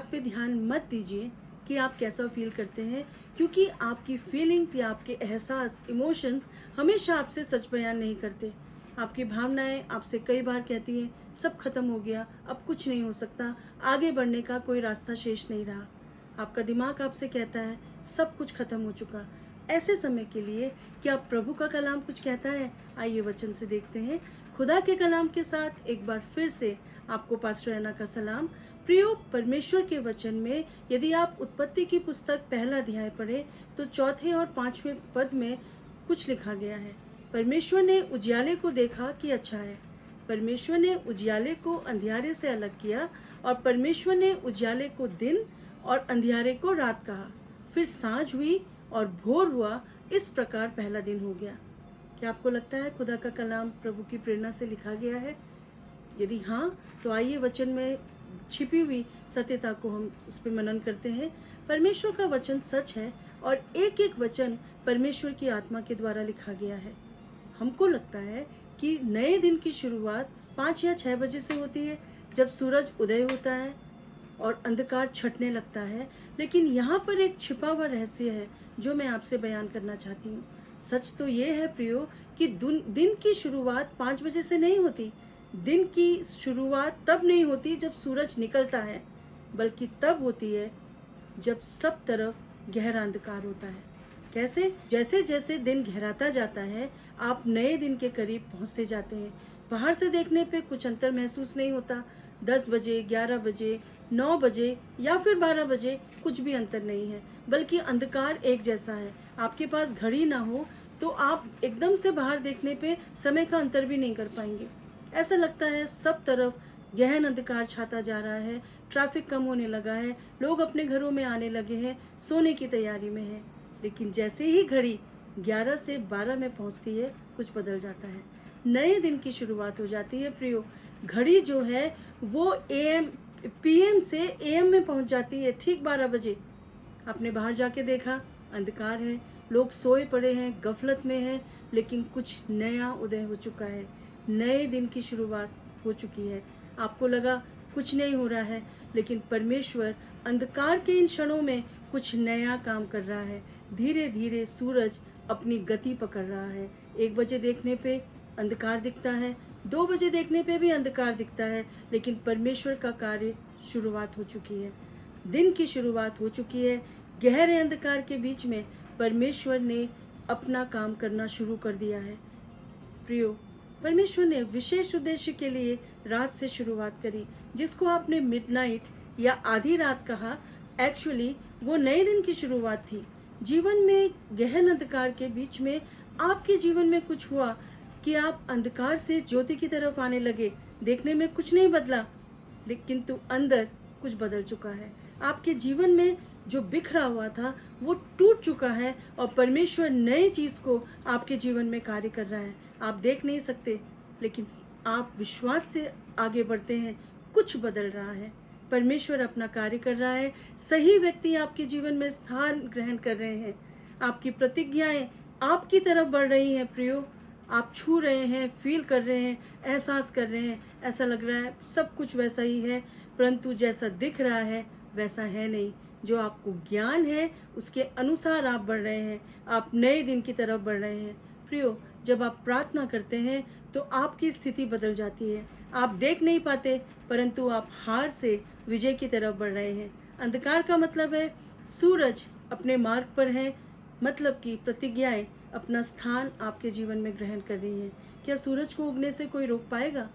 बात पे ध्यान मत दीजिए कि आप कैसा फील करते हैं, क्योंकि आपकी फीलिंग्स या आपके एहसास, इमोशंस हमेशा आपसे सच बयान नहीं करते। आपकी भावनाएं आपसे कई बार कहती हैं सब खत्म हो गया, अब कुछ नहीं हो सकता, आगे बढ़ने का कोई रास्ता शेष नहीं रहा। आपका दिमाग आपसे कहता है सब कुछ खत्म हो चुका। ऐसे समय के लिए क्या प्रभु का कलाम कुछ कहता है? आइए वचन से देखते हैं। खुदा के कलाम के साथ एक बार फिर से आपको पास्टर ऐना का सलाम। प्रियो, परमेश्वर के वचन में यदि आप उत्पत्ति की पुस्तक पहला अध्याय पढ़े तो चौथे और पांचवें पद में कुछ लिखा गया है। परमेश्वर ने उजियाले को देखा कि अच्छा है। परमेश्वर ने उजियाले को अंधियारे से अलग किया और परमेश्वर ने उजियाले को दिन और अंधियारे को रात कहा। फिर सांझ हुई और भोर हुआ, इस प्रकार पहला दिन हो गया। क्या आपको लगता है खुदा का कलाम प्रभु की प्रेरणा से लिखा गया है? यदि हाँ, तो आइए वचन में छिपी हुई सत्यता को हम उस पर मनन करते हैं। परमेश्वर का वचन सच है और एक एक वचन परमेश्वर की आत्मा के द्वारा लिखा गया है। हमको लगता है कि नए दिन की शुरुआत 5 या 6 बजे से होती है, जब सूरज उदय होता है और अंधकार छटने लगता है। लेकिन यहाँ पर एक छिपा हुआ रहस्य है जो मैं आपसे बयान करना चाहती हूँ। सच तो ये है प्रियो कि दिन की शुरुआत 5 बजे से नहीं होती। दिन की शुरुआत तब नहीं होती जब सूरज निकलता है, बल्कि तब होती है जब सब तरफ गहरा अंधकार होता है। कैसे? जैसे जैसे दिन गहराता जाता है आप नए दिन के करीब पहुंचते जाते हैं। बाहर से देखने पे कुछ अंतर महसूस नहीं होता। 10 बजे, 11 बजे, 9 बजे या फिर 12 बजे कुछ भी अंतर नहीं है, बल्कि अंधकार एक जैसा है। आपके पास घड़ी ना हो तो आप एकदम से बाहर देखने पे समय का अंतर भी नहीं कर पाएंगे। ऐसा लगता है सब तरफ गहन अंधकार छाता जा रहा है, ट्रैफिक कम होने लगा है, लोग अपने घरों में आने लगे हैं, सोने की तैयारी में है। लेकिन जैसे ही घड़ी 11 से 12 में पहुंचती है, कुछ बदल जाता है। नए दिन की शुरुआत हो जाती है प्रियो। घड़ी जो है वो पीएम से एएम में पहुंच जाती है ठीक 12 बजे। आपने बाहर जाके देखा, अंधकार है, लोग सोए पड़े हैं, गफलत में हैं, लेकिन कुछ नया उदय हो चुका है। नए दिन की शुरुआत हो चुकी है। आपको लगा कुछ नहीं हो रहा है, लेकिन परमेश्वर अंधकार के इन क्षणों में कुछ नया काम कर रहा है। धीरे धीरे सूरज अपनी गति पकड़ रहा है। 1 बजे देखने पे अंधकार दिखता है, 2 बजे देखने पे भी अंधकार दिखता है, लेकिन परमेश्वर का कार्य शुरुआत हो चुकी है। दिन की शुरुआत हो चुकी है। गहरे अंधकार के बीच में परमेश्वर ने अपना काम करना शुरू कर दिया है। प्रियो, परमेश्वर ने विशेष उद्देश्य के लिए रात से शुरुआत करी, जिसको आपने मिडनाइट या आधी रात कहा। एक्चुअली वो नए दिन की शुरुआत थी। जीवन में गहन अंधकार के बीच में आपके जीवन में कुछ हुआ कि आप अंधकार से ज्योति की तरफ आने लगे। देखने में कुछ नहीं बदला, लेकिन तो अंदर कुछ बदल चुका है। आपके जीवन में जो बिखरा हुआ था वो टूट चुका है और परमेश्वर नई चीज को आपके जीवन में कार्य कर रहा है। आप देख नहीं सकते, लेकिन आप विश्वास से आगे बढ़ते हैं। कुछ बदल रहा है, परमेश्वर अपना कार्य कर रहा है। सही व्यक्ति आपके जीवन में स्थान ग्रहण कर रहे हैं। आपकी प्रतिज्ञाएं आपकी तरफ बढ़ रही हैं प्रियो। आप छू रहे हैं, फील कर रहे हैं, एहसास कर रहे हैं। ऐसा लग रहा है सब कुछ वैसा ही है, परंतु जैसा दिख रहा है वैसा है नहीं। जो आपको ज्ञान है उसके अनुसार आप बढ़ रहे हैं, आप नए दिन की तरफ बढ़ रहे हैं। प्रियो, जब आप प्रार्थना करते हैं तो आपकी स्थिति बदल जाती है। आप देख नहीं पाते, परंतु आप हार से विजय की तरफ बढ़ रहे हैं। अंधकार का मतलब है सूरज अपने मार्ग पर है, मतलब कि प्रतिज्ञाएं अपना स्थान आपके जीवन में ग्रहण कर रही हैं। क्या सूरज को उगने से कोई रोक पाएगा?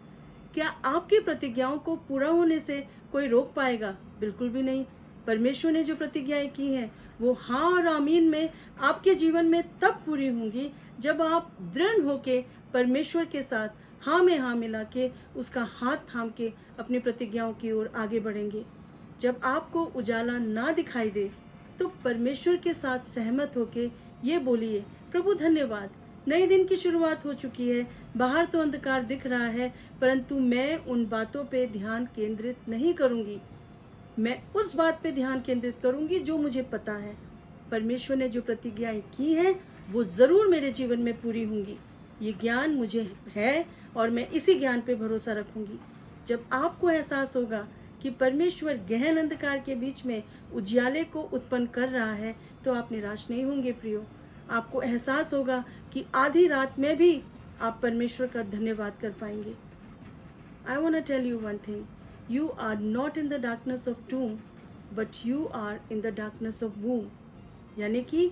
क्या आपकी प्रतिज्ञाओं को पूरा होने से कोई रोक पाएगा? बिल्कुल भी नहीं। परमेश्वर ने जो प्रतिज्ञाएं की हैं वो हाँ और आमीन में आपके जीवन में तब पूरी होंगी जब आप दृढ़ होके परमेश्वर के साथ हाँ में हाँ मिला के उसका हाथ थाम के अपनी प्रतिज्ञाओं की ओर आगे बढ़ेंगे। जब आपको उजाला ना दिखाई दे तो परमेश्वर के साथ सहमत होके ये बोलिए, प्रभु धन्यवाद, नए दिन की शुरुआत हो चुकी है। बाहर तो अंधकार दिख रहा है, परंतु मैं उन बातों पे ध्यान केंद्रित नहीं करूंगी। मैं उस बात पे ध्यान केंद्रित करूंगी जो मुझे पता है। परमेश्वर ने जो प्रतिज्ञाएं की हैं वो जरूर मेरे जीवन में पूरी होंगी। ये ज्ञान मुझे है और मैं इसी ज्ञान पे भरोसा रखूंगी। जब आपको एहसास होगा कि परमेश्वर गहन अंधकार के बीच में उजियाले को उत्पन्न कर रहा है, तो आप निराश नहीं होंगे प्रियो। आपको एहसास होगा कि आधी रात में भी आप परमेश्वर का धन्यवाद कर पाएंगे। I want to tell you one thing. You are not in the darkness of tomb, but you are in the darkness of womb. यानी कि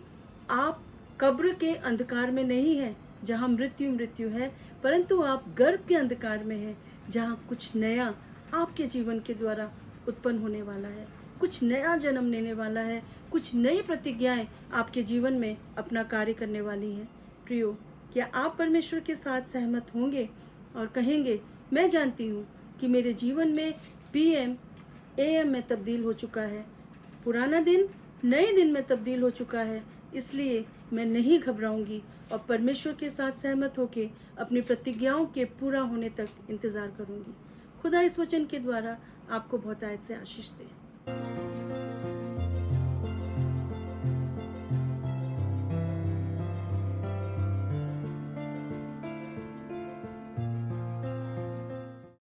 आप कब्र के अंधकार में नहीं हैं जहाँ मृत्यु है, परंतु आप गर्भ के अंधकार में हैं जहाँ कुछ नया आपके जीवन के द्वारा उत्पन्न होने वाला है, कुछ नया जन्म लेने वाला है, कुछ नई प्रतिज्ञाएं आपके जीवन में अपना कार्य करने वाली हैं। प्रियो, क्या आप परमेश्वर के साथ सहमत होंगे और कहेंगे, मैं जानती हूँ कि मेरे जीवन में PM AM में तब्दील हो चुका है, पुराना दिन नए दिन में तब्दील हो चुका है, इसलिए मैं नहीं घबराऊंगी और परमेश्वर के साथ सहमत होकर अपनी प्रतिज्ञाओं के पूरा होने तक इंतज़ार करूंगी। खुदा इस वचन के द्वारा आपको बहुतायत से आशीष दे।